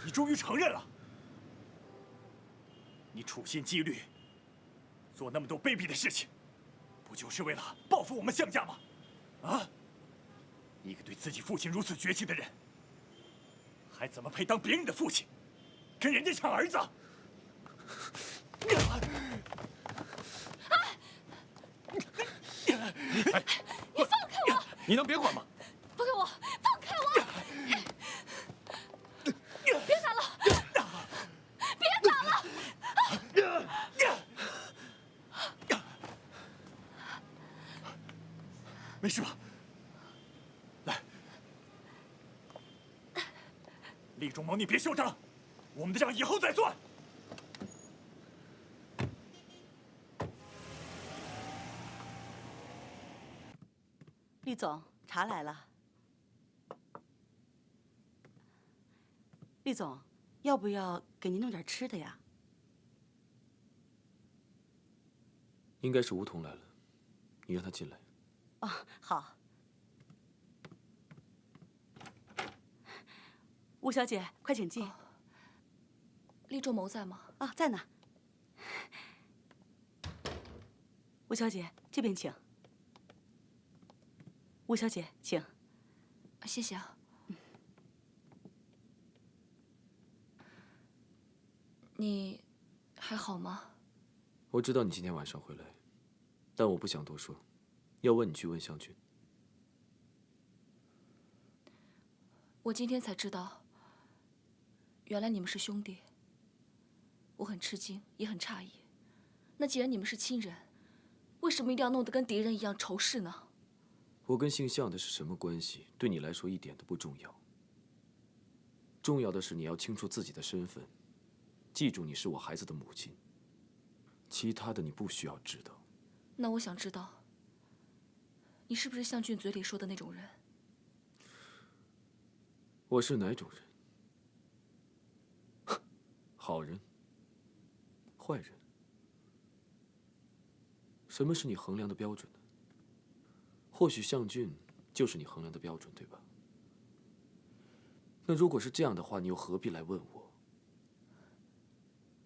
你终于承认了，你处心积虑做那么多卑鄙的事情，不就是为了报复我们项家吗？啊！一个对自己父亲如此绝情的人，还怎么配当别人的父亲？跟人家抢儿子！哎，你放开我！你能别管吗？放开我！放开我！别打了！别打了！没事吧？来，厉仲谋，你别嚣张，我们的账以后再算。厉总，茶来了。厉总，要不要给您弄点吃的呀？应该是吴桐来了，你让他进来。哦，好。吴小姐，快请进。厉仲谋在吗？啊，在呢。吴小姐，这边请。吴小姐，请。谢谢啊。你还好吗？我知道你今天晚上会来，但我不想多说。要问你去问向军。我今天才知道，原来你们是兄弟。我很吃惊，也很诧异。那既然你们是亲人，为什么一定要弄得跟敌人一样仇视呢？我跟姓向的是什么关系，对你来说一点都不重要。重要的是你要清楚自己的身份，记住你是我孩子的母亲。其他的你不需要知道。那我想知道，你是不是向俊嘴里说的那种人？我是哪种人？好人？坏人？什么是你衡量的标准呢？或许向俊就是你衡量的标准，对吧？那如果是这样的话，你又何必来问我？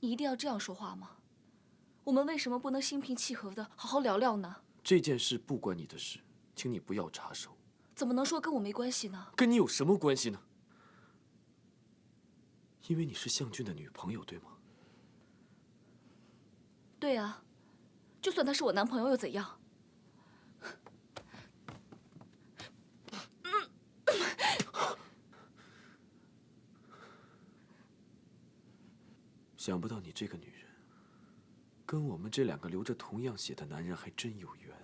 你一定要这样说话吗？我们为什么不能心平气和的好好聊聊呢？这件事不关你的事，请你不要插手。怎么能说跟我没关系呢？跟你有什么关系呢？因为你是向俊的女朋友，对吗？对啊，就算他是我男朋友又怎样？想不到你这个女人，跟我们这两个流着同样血的男人还真有缘啊！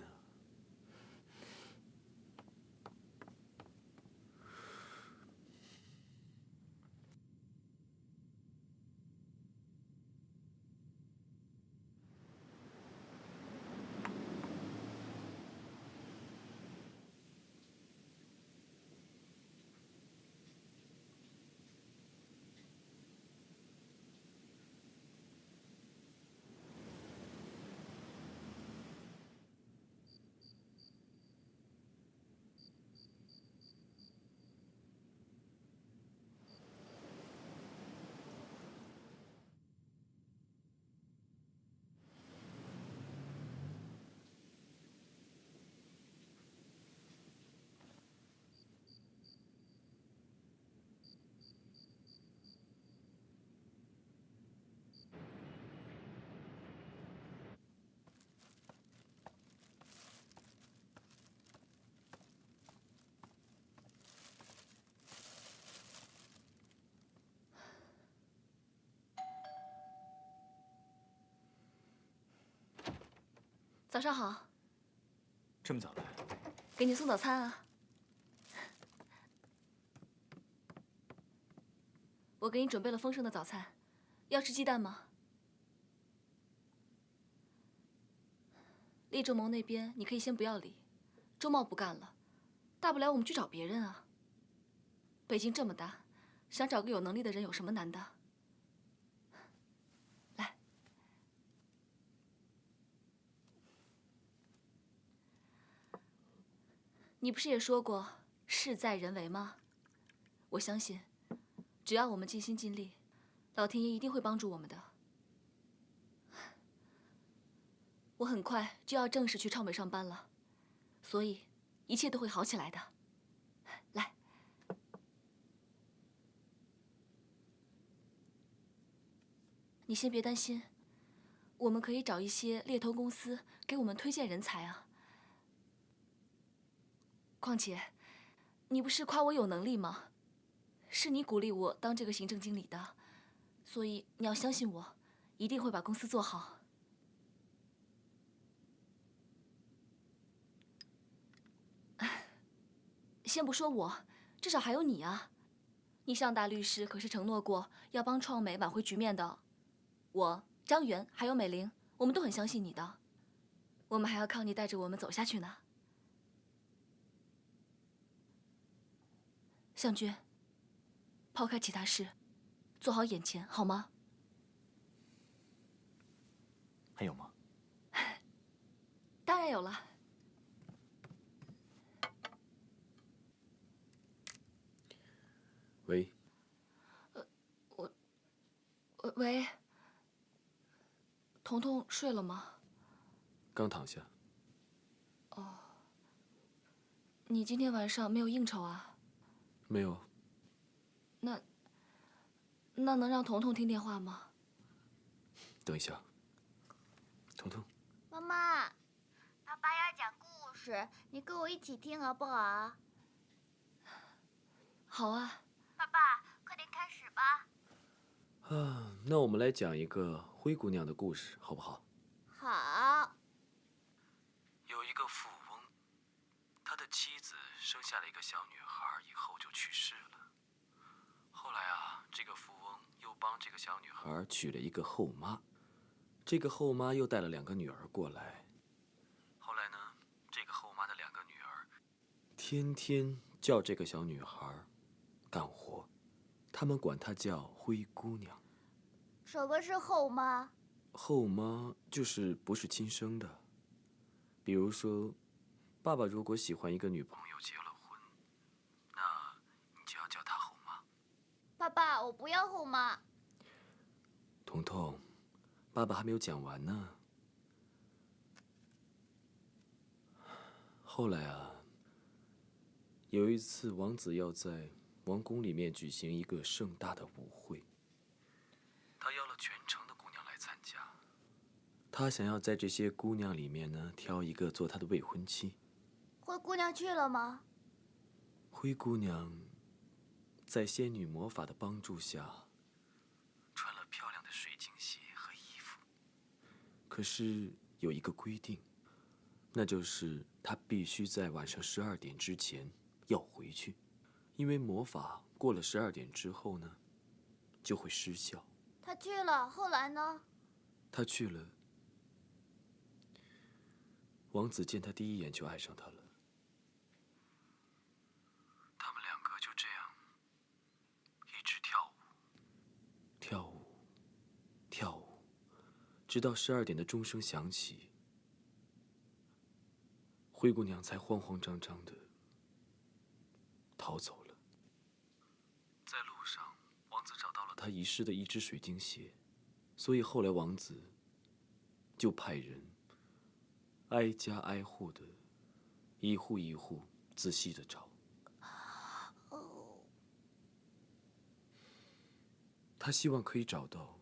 早上好。这么早来？给你送早餐啊。我给你准备了丰盛的早餐，要吃鸡蛋吗？厉仲谋那边你可以先不要理，周茂不干了，大不了我们去找别人啊。北京这么大，想找个有能力的人有什么难的？来，你不是也说过事在人为吗？我相信，只要我们尽心尽力，老天爷一定会帮助我们的。我很快就要正式去畅北上班了，所以一切都会好起来的。来，你先别担心，我们可以找一些猎头公司给我们推荐人才啊。况且，你不是夸我有能力吗？是你鼓励我当这个行政经理的，所以你要相信我，一定会把公司做好。先不说我，至少还有你啊！你向大律师可是承诺过要帮创美挽回局面的。我、张元还有美玲，我们都很相信你的。我们还要靠你带着我们走下去呢。向军，抛开其他事，做好眼前，好吗？还有吗？当然有了。喂，喂，彤彤睡了吗？刚躺下。你今天晚上没有应酬啊？没有。那能让彤彤听电话吗？等一下，彤彤。妈妈，爸爸要讲故事，你跟我一起听好不好？好啊。爸爸，快点开始吧。那我们来讲一个灰姑娘的故事，好不好？好。有一个富翁，他的妻子生下了一个小女孩，以后就去世了。后来啊，这个富翁又帮这个小女孩娶了一个后妈，这个后妈又带了2个女儿过来。后来呢，这个后妈的2个女儿天天叫这个小女孩干活，他们管她叫灰姑娘。什么是后妈？后妈就是不是亲生的。比如说，爸爸如果喜欢一个女朋友结了婚，那你就要叫她后妈。爸爸，我不要后妈。彤彤，爸爸还没有讲完呢。后来啊，有一次王子要在王宫里面举行一个盛大的舞会，他邀了全城的姑娘来参加。他想要在这些姑娘里面呢，挑一个做他的未婚妻。灰姑娘去了吗？灰姑娘在仙女魔法的帮助下，穿了漂亮的水晶鞋和衣服。可是有一个规定，那就是她必须在晚上12点之前要回去，因为魔法过了12点之后呢，就会失效。她去了，后来呢？她去了。王子见她第一眼就爱上她了。他们2个就这样一直跳舞，跳舞，直到12点的钟声响起，灰姑娘才慌慌张张的逃走了。在路上，王子找到了他遗失的一只水晶鞋，所以后来王子就派人挨家挨户的，一户一户仔细的找。他希望可以找到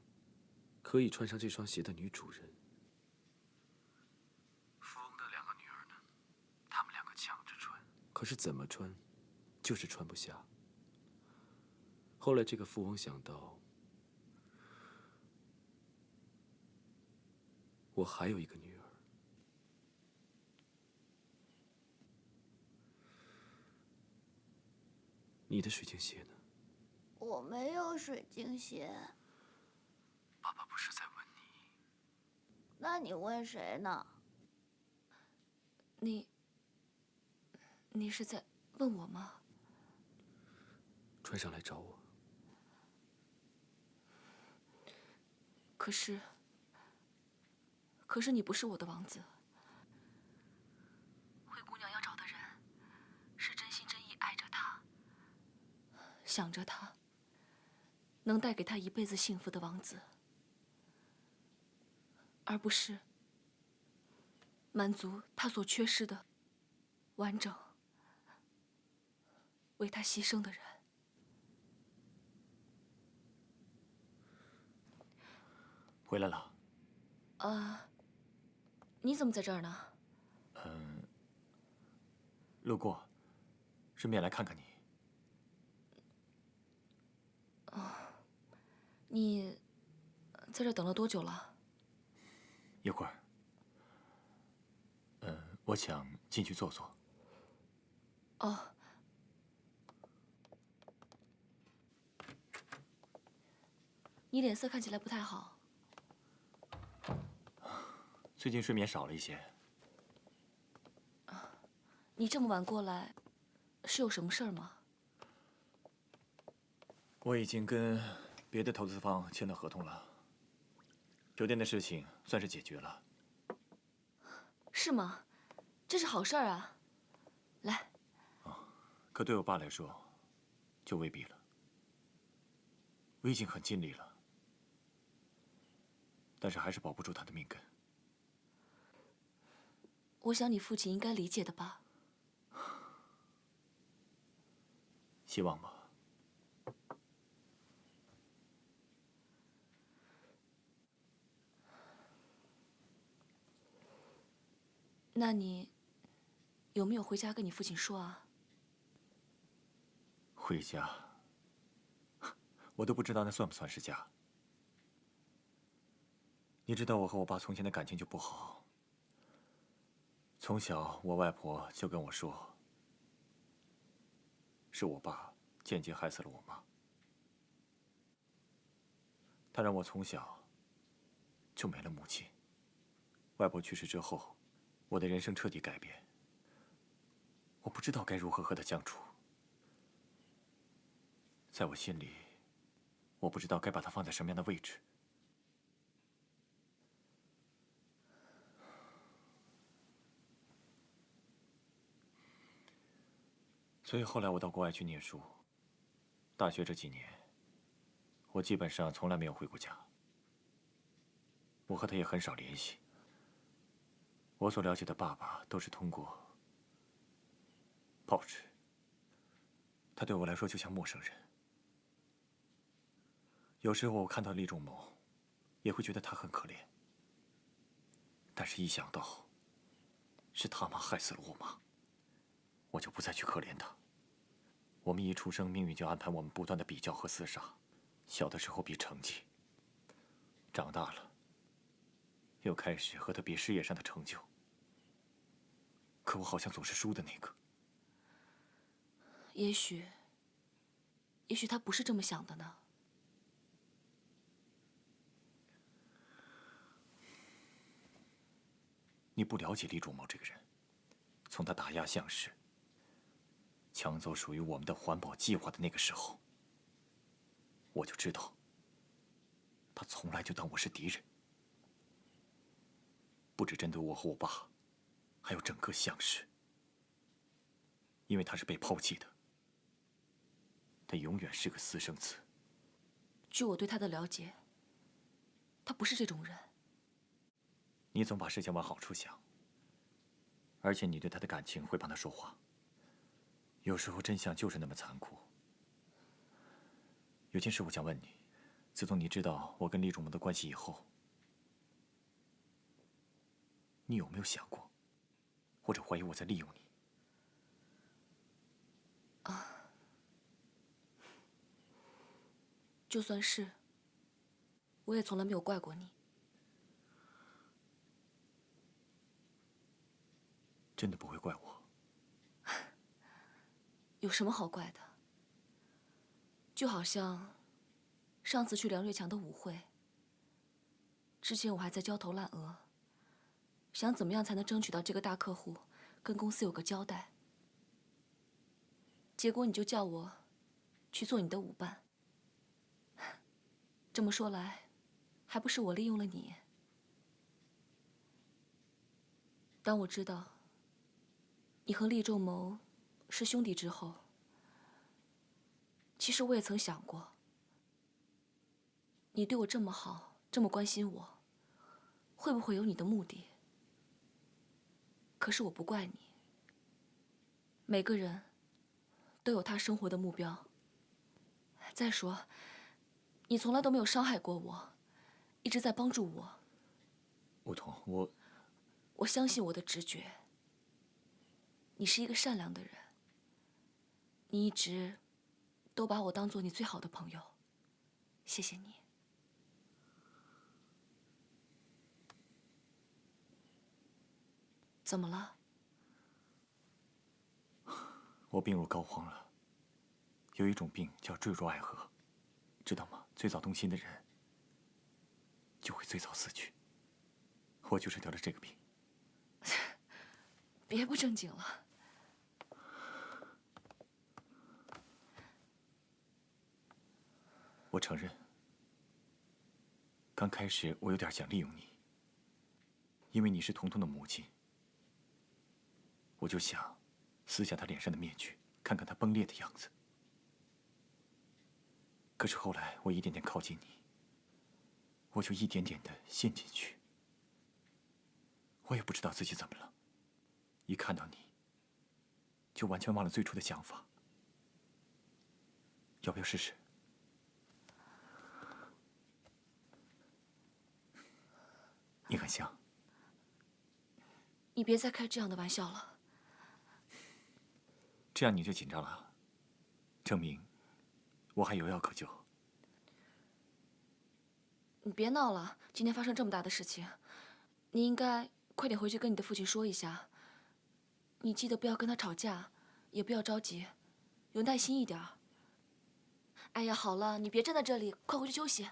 可以穿上这双鞋的女主人。富翁的2个女儿呢，她们2个抢着穿，可是怎么穿，就是穿不下。后来这个富翁想到，我还有一个女儿。你的水晶鞋呢？我没有水晶鞋。爸爸不是在问你。那你问谁呢？你是在问我吗？穿上来找我。可是你不是我的王子。灰姑娘要找的人是真心真意爱着他，想着他，能带给他一辈子幸福的王子，而不是满足他所缺失的完整、为他牺牲的人。回来了。你怎么在这儿呢？路过，顺便来看看你。你在这儿等了多久了？一会儿。我想进去坐坐。哦，你脸色看起来不太好。最近睡眠少了一些。你这么晚过来，是有什么事儿吗？我已经跟别的投资方签了合同了，酒店的事情算是解决了。是吗？这是好事儿啊！来，可对我爸来说，就未必了。我已经很尽力了，但是还是保不住他的命根。我想你父亲应该理解的吧？希望吧。那你有没有回家跟你父亲说啊？回家，我都不知道那算不算是家。你知道我和我爸从前的感情就不好。从小，我外婆就跟我说，是我爸间接害死了我妈。他让我从小就没了母亲。外婆去世之后，我的人生彻底改变。我不知道该如何和他相处。在我心里，我不知道该把他放在什么样的位置。所以后来我到国外去念书。大学这几年，我基本上从来没有回过家。我和他也很少联系。我所了解的爸爸都是通过报纸。他对我来说就像陌生人。有时候我看到厉仲谋，也会觉得他很可怜。但是一想到是他妈害死了我妈，我就不再去可怜他。我们一出生，命运就安排我们不断的比较和厮杀。小的时候比成绩，长大了又开始和他比事业上的成就。可我好像总是输的那个。也许他不是这么想的呢。你不了解厉仲谋这个人，从他打压项氏，抢走属于我们的环保计划的那个时候，我就知道，他从来就当我是敌人，不只针对我和我爸，还有整个项氏。因为他是被抛弃的，他永远是个私生子。据我对他的了解，他不是这种人。你总把事情往好处想，而且你对他的感情会帮他说话。有时候真相就是那么残酷。有件事我想问你，自从你知道我跟厉仲谋的关系以后，你有没有想过，或者怀疑我在利用你？就算是，我也从来没有怪过你。真的不会怪我？有什么好怪的？就好像上次去梁瑞强的舞会，之前我还在焦头烂额，想怎么样才能争取到这个大客户，跟公司有个交代。结果你就叫我去做你的舞伴。这么说来，还不是我利用了你？当我知道你和厉仲谋是兄弟之后，其实我也曾想过，你对我这么好，这么关心我，会不会有你的目的？可是我不怪你。每个人都有他生活的目标。再说，你从来都没有伤害过我，一直在帮助我。梧桐，我相信我的直觉。你是一个善良的人，你一直都把我当做你最好的朋友，谢谢你。怎么了？我病入膏肓了。有一种病叫坠入爱河，知道吗？最早动心的人就会最早死去。我就是得了这个病。别不正经了。我承认，刚开始我有点想利用你，因为你是彤彤的母亲，我就想撕下她脸上的面具，看看她崩裂的样子。可是后来我一点点靠近你，我就一点点的陷进去。我也不知道自己怎么了，一看到你，就完全忘了最初的想法。要不要试试？你很像。你别再开这样的玩笑了。这样你就紧张了，证明我还有药可救。你别闹了，今天发生这么大的事情，你应该快点回去跟你的父亲说一下。你记得不要跟他吵架，也不要着急，有耐心一点。哎呀，好了，你别站在这里，快回去休息。